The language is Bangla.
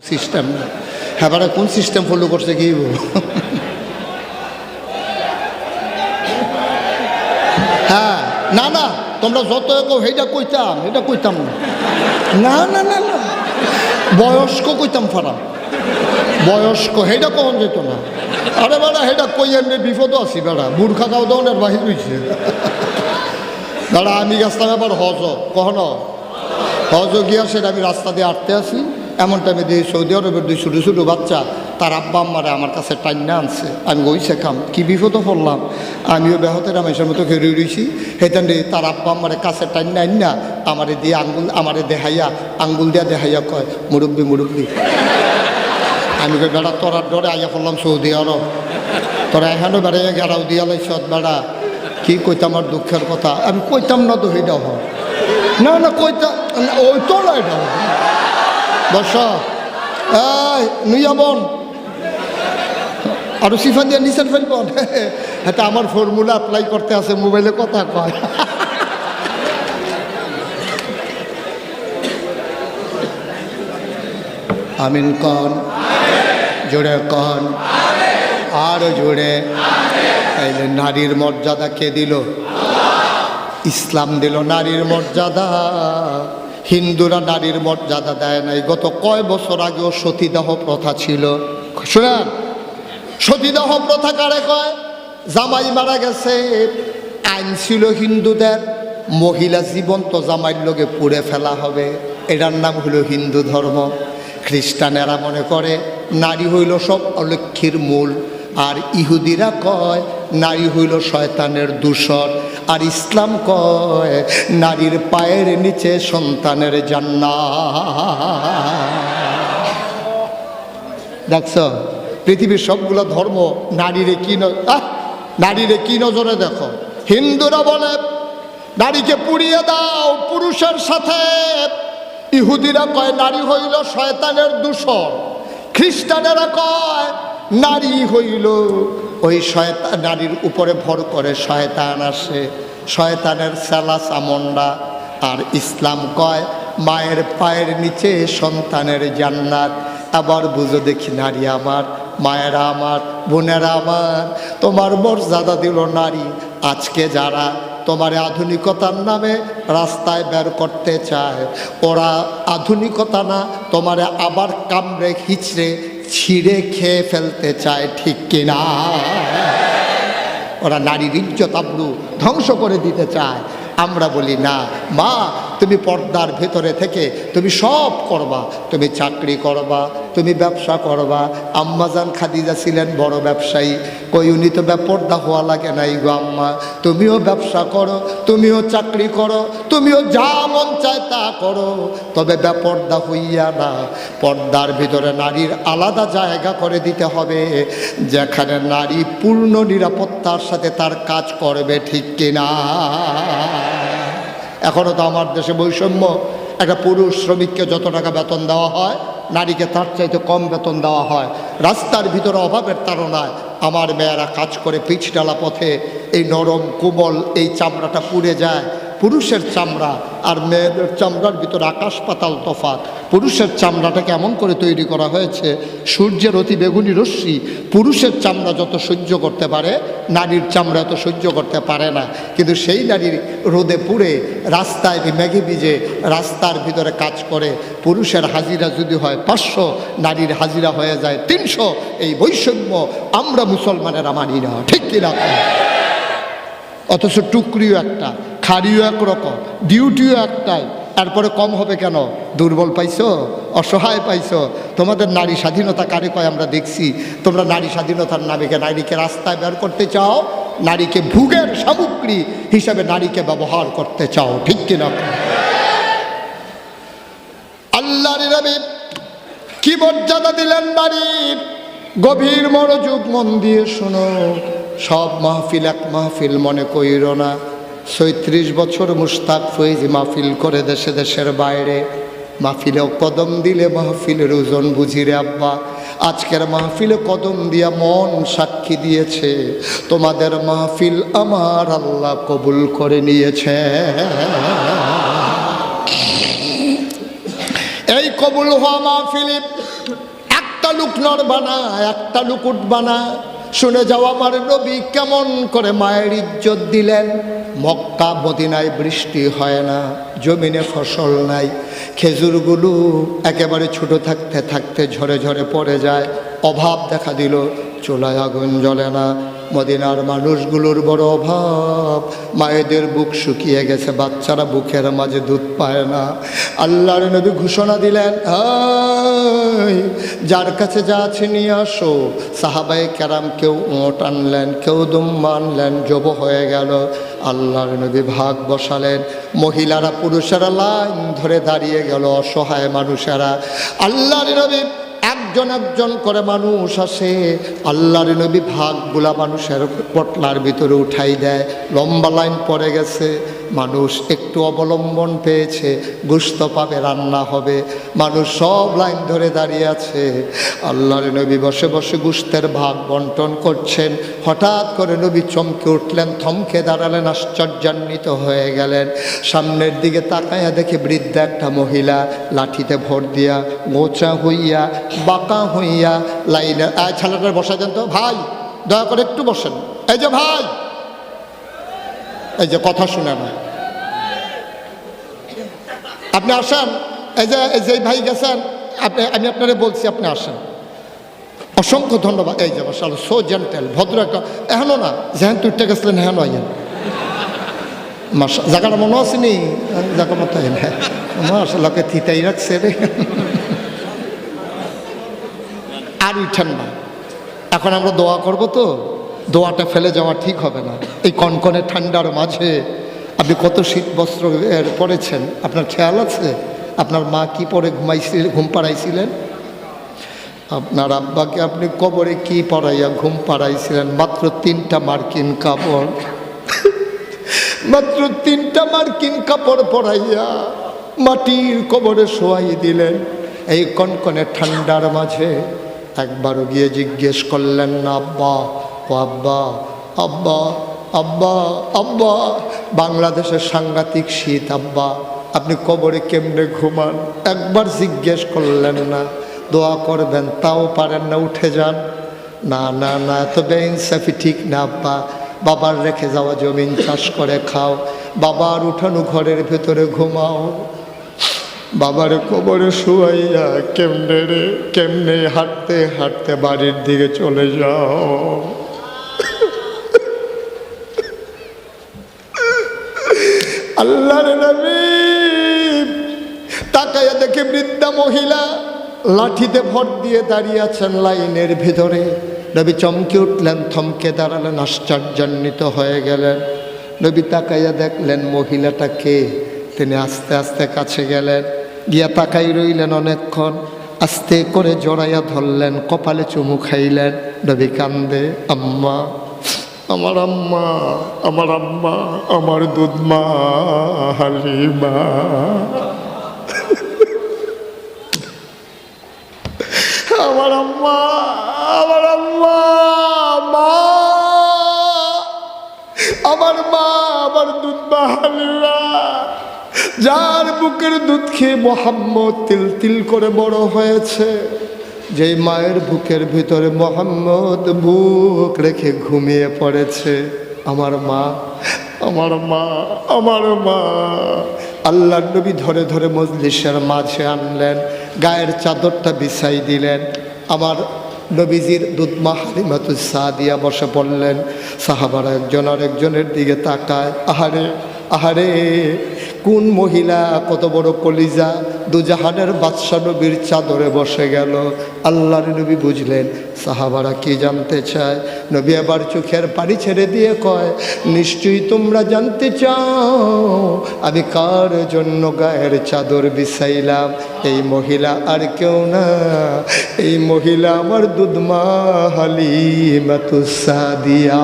সিস্টেম না। হ্যাঁ বাড়া কোন সিস্টেম ফলো করছে কি হ্যাঁ না না তোমরা যত সেইটা কইতাম এটা কইতাম না না না না না বয়স্ক কইতাম ফারাম বয়স্ক সেইটা কখন যেত না। আরে বেড়া সেটা কই এমনি বিপদও আছি বেড়া বুড়খা খাও দনের বাহির হয়েছে বেড়া আমি গেছিলাম এবার হজ কখনো হজ গিয়া সেটা আমি রাস্তা দিয়ে আটতে আসি এমন টাইমে দিয়ে সৌদি আরবের দুই ছোটো ছোটো বাচ্চা তার আব্বা আম্মারে আমার কাছে টাইনা আনছে আমি ওই শেখাম কি বিপদও পড়লাম আমিও ব্যাহতের রামেশের মতো ঘেরে রয়েছি হেতান তার আব্বা আম্মারে কাছে টাইনা আইনা আমারে দিয়ে আঙ্গুল আমারে দেখাইয়া আঙ্গুল দিয়া দেখাইয়া কয় মুরব্বী মুরব্বী আমি কই বেড়া তোরার ডরে আইয়া পড়লাম সৌদি আরব তোরা এখানে বেড়াইয়া গেড়াও দিয়া লাইছ বেড়া কি কইতাম আমার দুঃখের কথা আমি কইতাম না তো সেইটা হয় না না কইতাম ওই তো না এটা বস এই নুইয়া বোন আরো সিফান দিয়া নিচের ফেলবন এটা আমার ফর্মুলা অ্যাপ্লাই করতে আছে মোবাইলে কথা কয় আমিন কন জোরে কন আরো জোরে তাইলে নারীর মর্যাদা কে দিল ইসলাম দিল নারীর মর্যাদা হিন্দুরা নারীর মর্যাদা দেয় নাই গত কয় বছর আগেও সতীদাহ প্রথা ছিল শুনেন সতীদাহ প্রথা কারে কয় জামাই মারা গেছে আইন ছিল হিন্দুদের মহিলা জীবন্ত জামাইয়ের লোকে পুড়ে ফেলা হবে এটার নাম হলো হিন্দু ধর্ম খ্রিস্টানেরা মনে করে নারী হইল সব অলক্ষীর মূল আর ইহুদিরা কয় নারী হইল শয়তানের দূষর আর ইসলাম কয় নারীর পায়ের নিচে সন্তানের জান্নাত দেখছ পৃথিবীর সবগুলো ধর্ম নারীরে নারীরে কি নজরে দেখো হিন্দুরা বলে নারীকে পুড়িয়ে দাও পুরুষের সাথে ইহুদিরা কয় নারী হইল শয়তানের দূষর খ্রিস্টানেরা কয় নারী হইল ওই শয়তান নারীর উপরে ভর করে শয়তান আসে শয়তানের সেলা চামন্ডা আর ইসলাম কয় মায়ের পায়ের নিচে সন্তানের জান্নাত আবার বুঝো দেখি নারী আমার মায়েরা আমার বোনেরা আমার তোমার মর্যাদা দিল নারী আজকে যারা তোমার আধুনিকতার নামে রাস্তায় বের করতে চায় ওরা আধুনিকতা না তোমারে আবার কামড়ে হিচড়ে ছিঁড়ে খেয়ে ফেলতে চায় ঠিক কিনা ওরা নারীর ইজ্জত আবরু ধ্বংস করে দিতে চায় আমরা বলি না মা তুমি পর্দার ভেতরে থেকে তুমি সব করবা তুমি চাকরি করবা তুমি ব্যবসা করবা আম্মাজান খাদিজা ছিলেন বড় ব্যবসায়ী কই উনি তো বেপর্দা হওয়া লাগে নাই গো আম্মা তুমিও ব্যবসা করো তুমিও চাকরি করো তুমিও যা মন চায় তা করো তবে বেপর্দা হইয়া না পর্দার ভিতরে নারীর আলাদা জায়গা করে দিতে হবে যেখানে নারী পূর্ণ নিরাপত্তার সাথে তার কাজ করবে ঠিক কিনা এখনও তো আমার দেশে বৈষম্য একটা পুরুষ শ্রমিককে যত টাকা বেতন দেওয়া হয় নারীকে তার চাইতে কম বেতন দেওয়া হয় রাস্তার ভিতরে অভাবের তাড়নায় আমার মেয়েরা কাজ করে পিচ ডালা পথে এই নরম কোমল এই চামড়াটা পুড়ে যায় পুরুষের চামড়া আর মেয়েদের চামড়ার ভিতরে আকাশ পাতাল তফাৎ পুরুষের চামড়াটাকে এমন করে তৈরি করা হয়েছে সূর্যের অতি বেগুনি রশ্মি পুরুষের চামড়া যত সহ্য করতে পারে নারীর চামড়া এত সহ্য করতে পারে না কিন্তু সেই নারীর রোদে পুড়ে রাস্তায় মেঘে ভিজে রাস্তার ভিতরে কাজ করে পুরুষের হাজিরা যদি হয় 500 নারীর হাজিরা হয়ে যায় 300 এই বৈষম্য আমরা মুসলমানেরা মানি না ঠিক কিনা অথচ টুকরিও একটা খাড়িও একরকম ডিউটিও একটাই তারপরে কম হবে কেন দুর্বল পাইছো অসহায় পাইছো তোমাদের নারী স্বাধীনতা কারে কয় আমরা দেখছি তোমরা নারী স্বাধীনতার নামে নারীকে রাস্তায় বের করতে চাও নারীকে ভোগের সামগ্রী হিসাবে নারীকে ব্যবহার করতে চাও ঠিক কিনা আল্লাহর নবী কি মর্যাদা দিলেন নারীর গভীর মনোযোগ মন দিয়ে শোনো সব মাহফিল এক মাহফিল মনে কইরো না 36 বছর মুশতাক ফৈজি মাহফিল করে দেশে দেশের বাইরে মাহফিলেও কদম দিলে মাহফিলের ওজন বুঝি রে আব্বা আজকের মাহফিলে কদম দিয়া মন সাক্ষী দিয়েছে তোমাদের মাহফিল আমার আল্লাহ কবুল করে নিয়েছে এই কবুল হওয়া মাহফিলে একটা লোক নড়বা না, একটা লোক উঠবা না। শুনে যাও আমার নবী কেমন করে মায়ের ইজ্জত দিলেন। মক্কা মদিনায় বৃষ্টি হয় না, জমিনে ফসল নাই, খেজুরগুলো একেবারে ছোট থাকতে থাকতে ঝরে ঝরে পড়ে যায়, অভাব দেখা দিল, চুলায় আগুন জ্বলে না। মদিনার মানুষগুলোর বড় অভাব, মায়েদের বুক শুকিয়ে গেছে, বাচ্চারা বুকের মাঝে দুধ পায় না। আল্লাহর নবী ঘোষণা দিলেন, যার কাছে যা আছে নিয়ে আসো। সাহাবায়ে কেরাম কেউ ওট আনলেন, কেউ দুম্বা আনলেন, জব হয়ে গেল। আল্লাহর নবী ভাগ বসালেন, মহিলারা পুরুষেরা লাইন ধরে দাঁড়িয়ে গেল, অসহায় মানুষেরা। আল্লাহর নবী একজন একজন করে মানুষ আসে, আল্লাহর নবী ভাগগুলা মানুষের পটলার ভিতরে উঠাই দেয়। লম্বা লাইন পড়ে গেছে, মানুষ একটু অবলম্বন পেয়েছে, গোশত পাবে, রান্না হবে, মানুষ সব লাইন ধরে দাঁড়িয়ে আছে। আল্লাহর নবী বসে বসে গোশতের ভাগ বন্টন করছেন। হঠাৎ করে নবী চমকে উঠলেন, থমকে দাঁড়ালেন, আশ্চর্যান্বিত হয়ে গেলেন। সামনের দিকে তাকায়া দেখে বৃদ্ধা একটা মহিলা লাঠিতে ভর দিয়া, গোচা হইয়া, বাঁকা হইয়া লাইনে। ছেলেটার বসা যান তো ভাই, দয়া করে একটু বসেন। এই যে ভাই, এই যে কথা শুনে না, আপনি আসেন। এই যে ভাই গেছেন, আমি আপনারা বলছি, আপনি আসেন। অসংখ্য ধন্যবাদ। এই যে বসাল, সো জেন্টেল, ভদ্র একটা। এখনো না যেহেন তুইটা গেছিলেন, হ্যাঁ আইন মাসা জায়গাটা মনে আসেনি, জায়গা মতো মাসাল্লাহকে থিতাই রাখছে রে। আর উঠেন না, এখন আমরা দোয়া করব, তো দোয়াটা ফেলে যাওয়া ঠিক হবে না। এই কনকনে ঠান্ডার মাঝে আপনি কত শীত বস্ত্র পরেছেন, আপনার খেয়াল আছে? আপনার মা কি পরে ঘুম পাড়াইছিলেন? আপনার আব্বাকে আপনি কবরে কি পড়াইয়া ঘুম পাড়াইছিলেন? মাত্র 3টা মার্কিন কাপড়, মাত্র 3টা মার্কিন কাপড় পরাইয়া মাটির কবরে শোয়াই দিলেন। এই কনকনে ঠান্ডার মাঝে একবারও গিয়ে জিজ্ঞেস করলেন না, আব্বা ও আব্বা, আব্বা আব্বা আব্বা, বাংলাদেশের সাংঘাতিক শীত, আব্বা আপনি কবরে কেমনে ঘুমান? একবার জিজ্ঞেস করলেন না? দোয়া করবেন তাও পারেন না, উঠে যান। না না না, এত বেইনসাফি ঠিক না আব্বা। বাবার রেখে যাওয়া জমিন চাষ করে খাও, বাবার উঠানো ঘরের ভেতরে ঘুমাও, বাবার কবরে শুয়াইয়া কেমনে রে কেমনে হাঁটতে হাঁটতে বাড়ির দিকে চলে যাও। আল্লাহর নবী তাকায়া দেখে বৃদ্ধা মহিলা লাঠিতে ভর দিয়ে দাঁড়িয়ে আছেন লাইনের ভিতরে। নবী চমকে উঠলেন, থমকে দাঁড়ালেন, আশ্চর্যান্বিত হয়ে গেলেন। নবী তাকাইয়া দেখলেন মহিলাটা কে। তিনি আস্তে আস্তে কাছে গেলেন, গিয়া তাকাই রইলেন অনেকক্ষণ, আস্তে করে জড়াইয়া ধরলেন, কপালে চুমু খাইলেন। নবী কান্দে, আম্মা আমার আম্মা, আমার আম্মা, আমার দুধমা হালিমা। আমার আম্মা, আমার আম্মা, মা, আমার মা, আমার দুধমা হালিমা, যার বুকের দুধ খেয়ে মোহাম্মদ তিল তিল করে বড় হয়েছে, যেই মায়ের বুকের ভিতরে মোহাম্মদ বুক রেখে ঘুমিয়ে পড়েছে। আমার মা, আমার মা, আমার মা। আল্লাহর নবী ধরে ধরে মজলিসের মাঝে আনলেন, গায়ের চাদরটা বিছাই দিলেন। আমার নবীজির দুধমা হালিমাতুস সাদিয়া বসে পড়লেন। সাহাবারা একজন আরেকজনের দিকে তাকায়, আহারে আহারে, কোন মহিলা কত বড় কলিজা, দুজাহানের বাদশা নবীর চাদরে বসে গেল। আল্লাহর নবী বুঝলেন সাহাবারা কি জানতে চায়। নবী আবার চোখের পানি ছেড়ে দিয়ে কয়, নিশ্চয়ই তোমরা জানতে চাও আমি কার জন্য গায়ের চাদর বিছাইলাম। এই মহিলা আর কেউ না, এই মহিলা আমার দুধমা হালিমাতুস সাদিয়া।